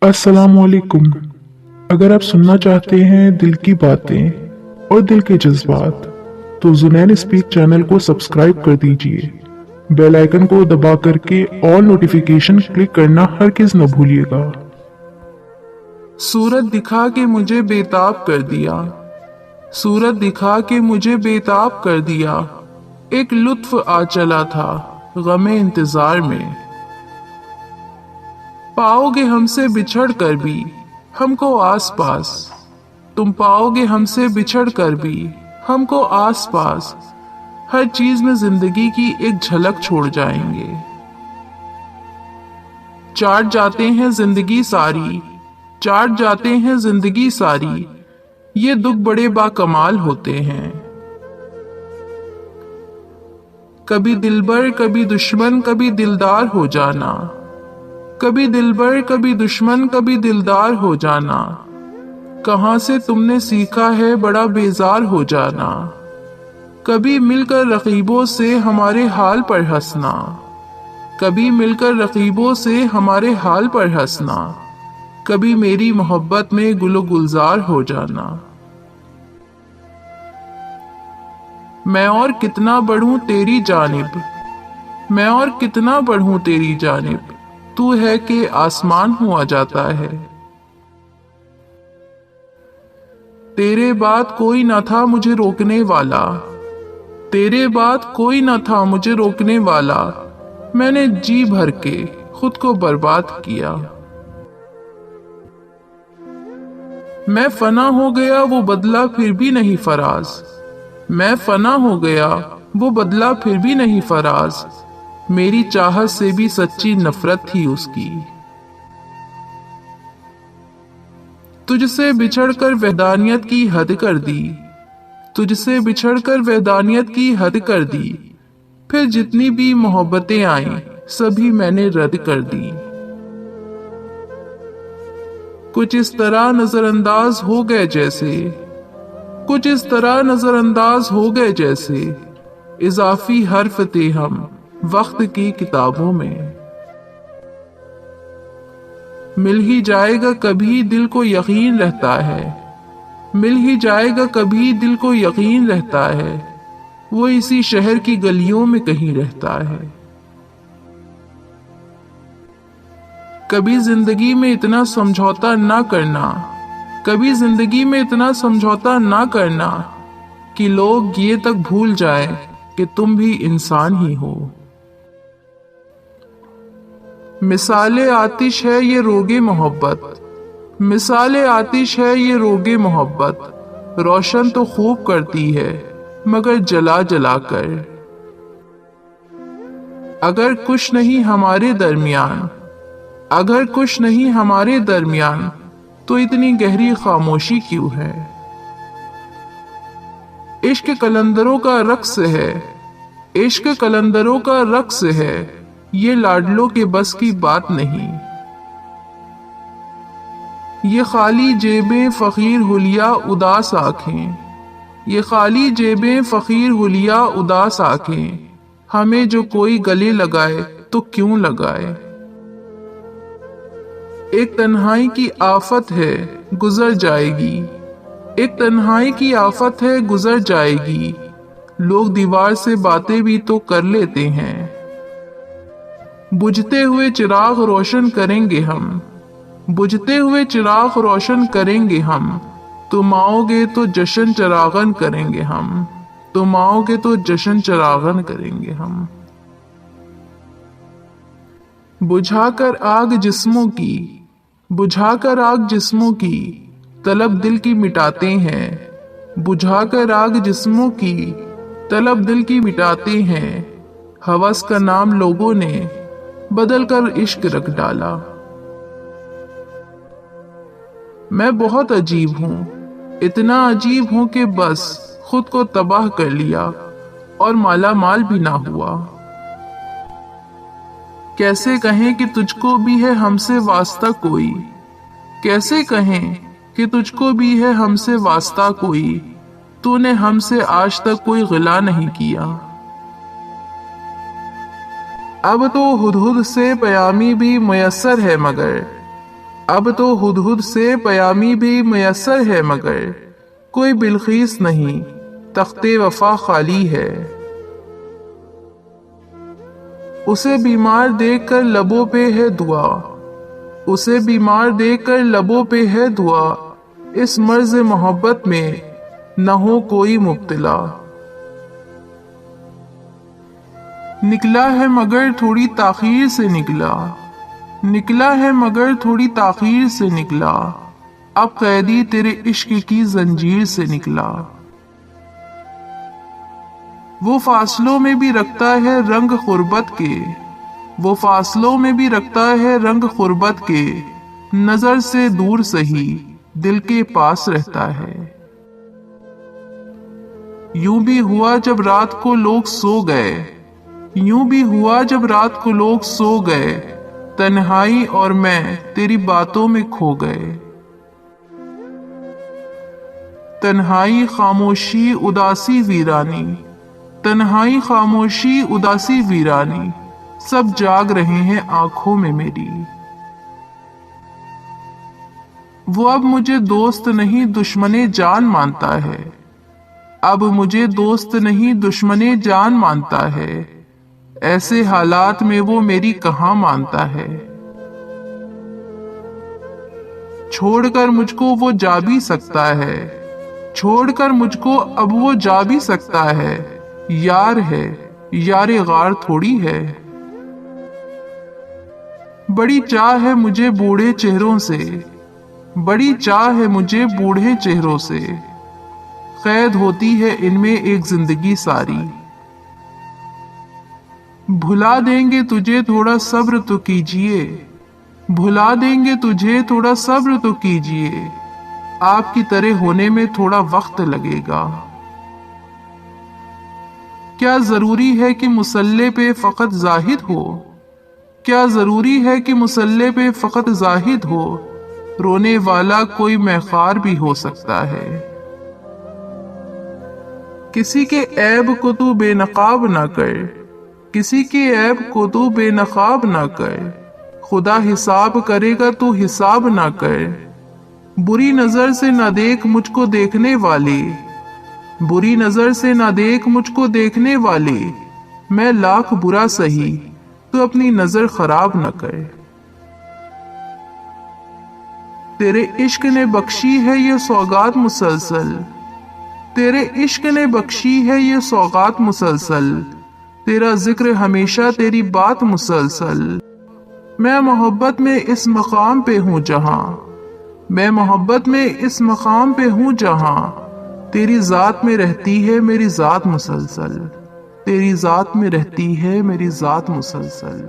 अस्सलामुअलैकुम। अगर आप सुनना चाहते हैं दिल की बातें और दिल के जज्बात, तो जुनैन स्पीक चैनल को सब्सक्राइब कर दीजिए। बेल आइकन को दबा करके ऑल नोटिफिकेशन क्लिक करना हरगिज न भूलिएगा। सूरत दिखा के मुझे बेताब कर दिया, सूरत दिखा के मुझे बेताब कर दिया। एक लुत्फ आ चला था गमे इंतजार में। पाओगे हमसे बिछड़ कर भी हमको आस पास, तुम पाओगे हमसे बिछड़ कर भी हमको आस पास। हर चीज में जिंदगी की एक झलक छोड़ जाएंगे। चाट जाते हैं जिंदगी सारी, चाट जाते हैं जिंदगी सारी। ये दुख बड़े बाकमाल होते हैं। कभी दिलबर कभी दुश्मन कभी दिलदार हो जाना, कभी दिलबर कभी दुश्मन कभी दिलदार हो जाना। कहाँ से तुमने सीखा है बड़ा बेजार हो जाना। कभी मिलकर रकीबों से हमारे हाल पर हंसना, कभी मिलकर रकीबों से हमारे हाल पर हंसना। कभी मेरी मोहब्बत में गुलो गुलजार हो जाना। मैं और कितना बढ़ूं तेरी जानिब, मैं और कितना बढ़ूं तेरी जानिब। तू है कि आसमान हुआ जाता है। तेरे बाद कोई न था मुझे रोकने वाला, तेरे बाद कोई न था मुझे रोकने वाला। मैंने जी भर के खुद को बर्बाद किया। मैं फना हो गया वो बदला फिर भी नहीं फराज, मैं फना हो गया वो बदला फिर भी नहीं फराज। मेरी चाहत से भी सच्ची नफरत थी उसकी। तुझसे बिछड़कर वहदानियत की हद कर दी, तुझसे बिछड़कर वहदानियत की हद कर दी। फिर जितनी भी मोहब्बतें आईं सभी मैंने रद्द कर दी। कुछ इस तरह नजरअंदाज हो गए जैसे, कुछ इस तरह नजरअंदाज हो गए जैसे इजाफी हर्फ थे हम वक्त की किताबों में। मिल ही जाएगा कभी दिल को यकीन रहता है, मिल ही जाएगा कभी दिल को यकीन रहता है। वो इसी शहर की गलियों में कहीं रहता है। कभी जिंदगी में इतना समझौता ना करना, कभी जिंदगी में इतना समझौता ना करना कि लोग ये तक भूल जाएं कि तुम भी इंसान ही हो। मिसाले आतिश है ये रोगे मोहब्बत, मिसाले आतिश है ये रोगे मोहब्बत। रोशन तो खूब करती है मगर जला जला कर। अगर कुछ नहीं हमारे दरमियान, अगर कुछ नहीं हमारे दरमियान, तो इतनी गहरी खामोशी क्यों है। इश्क कलंदरों का रक्स है, इश्क कलंदरों का रक्स है। ये लाडलों के बस की बात नहीं। ये खाली जेबें फकीर हुलिया उदास आंखें, ये खाली जेबें फकीर हुलिया उदास आंखें। हमें जो कोई गले लगाए तो क्यों लगाए। एक तन्हाई की आफत है गुजर जाएगी, एक तन्हाई की आफत है गुजर जाएगी। लोग दीवार से बातें भी तो कर लेते हैं। बुझते हुए चिराग रोशन करेंगे हम, बुझते हुए चिराग रोशन करेंगे हम। तुम आओगे तो जश्न चरागन करेंगे हम, तुम आओगे तो जश्न चरागन करेंगे हम। बुझाकर आग जिस्मों की, बुझाकर आग जिस्मों की तलब दिल की मिटाते हैं। बुझाकर आग जिस्मों की तलब दिल की मिटाते हैं। हवस का नाम लोगों ने बदल कर इश्क रख डाला। मैं बहुत अजीब हूँ, इतना अजीब हूँ कि बस खुद को तबाह कर लिया और माला माल भी ना हुआ। कैसे कहें कि तुझको भी है हमसे वास्ता कोई, कैसे कहें कि तुझको भी है हमसे वास्ता कोई। तूने हमसे आज तक कोई गिला नहीं किया। अब तो हुदहुद से पयामी भी मुयस्सर है मगर, اب تو ہدہد سے پیامی بھی میسر ہے مگر کوئی بلخیس نہیں، تخت وفا خالی ہے۔ اسے بیمار دیکھ کر لبوں پہ ہے دعا، اسے بیمار دیکھ کر لبوں پہ ہے دعا، اس مرض محبت میں نہ ہو کوئی مبتلا۔ نکلا ہے مگر تھوڑی تاخیر سے نکلا، نکلا ہے مگر تھوڑی تاخیر سے نکلا، اب قیدی تیرے عشق کی زنجیر سے نکلا۔ وہ فاصلوں میں بھی رکھتا ہے رنگ غربت کے، وہ فاصلوں میں بھی رکھتا ہے رنگ غربت کے، نظر سے دور سہی دل کے پاس رہتا ہے۔ یوں بھی ہوا جب رات کو لوگ سو گئے، یوں بھی ہوا جب رات کو لوگ سو گئے، تنہائی اور میں تیری باتوں میں کھو گئے۔ تنہائی خاموشی اداسی ویرانی، تنہائی خاموشی اداسی ویرانی، سب جاگ رہے ہیں آنکھوں میں میری۔ وہ اب مجھے دوست نہیں دشمن جان مانتا ہے، اب مجھے دوست نہیں دشمن جان مانتا ہے، ایسے حالات میں وہ میری کہاں مانتا ہے۔ چھوڑ کر مجھ کو وہ جا بھی سکتا ہے، چھوڑ کر مجھ کو اب وہ جا بھی سکتا ہے، یار ہے یار غار تھوڑی ہے۔ بڑی چاہ ہے مجھے بوڑھے چہروں سے، بڑی چاہ ہے مجھے بوڑھے چہروں سے، قید ہوتی ہے ان میں ایک زندگی ساری۔ بھلا دیں گے تجھے تھوڑا صبر تو کیجئے، بھلا دیں گے تجھے تھوڑا صبر تو کیجئے، آپ کی طرح ہونے میں تھوڑا وقت لگے گا۔ کیا ضروری ہے کہ مسلح پہ فقط زاہد ہو، کیا ضروری ہے کہ مسلح پہ فقط زاہد ہو، رونے والا کوئی میخوار بھی ہو سکتا ہے۔ کسی کے عیب کو تو بے نقاب نہ کر، کسی کے عیب کو تو بے نقاب نہ کر، خدا حساب کرے گا تو حساب نہ کر۔ بری نظر سے نہ دیکھ مجھ کو دیکھنے والے، بری نظر سے نہ دیکھ مجھ کو دیکھنے والے، میں لاکھ برا سہی تو اپنی نظر خراب نہ کر۔ تیرے عشق نے بخشی ہے یہ سوغات مسلسل، تیرے عشق نے بخشی ہے یہ سوغات مسلسل، تیرا ذکر ہمیشہ تیری بات مسلسل۔ میں محبت میں اس مقام پہ ہوں جہاں، میں محبت میں اس مقام پہ ہوں جہاں، تیری ذات میں رہتی ہے میری ذات مسلسل، تیری ذات میں رہتی ہے میری ذات مسلسل۔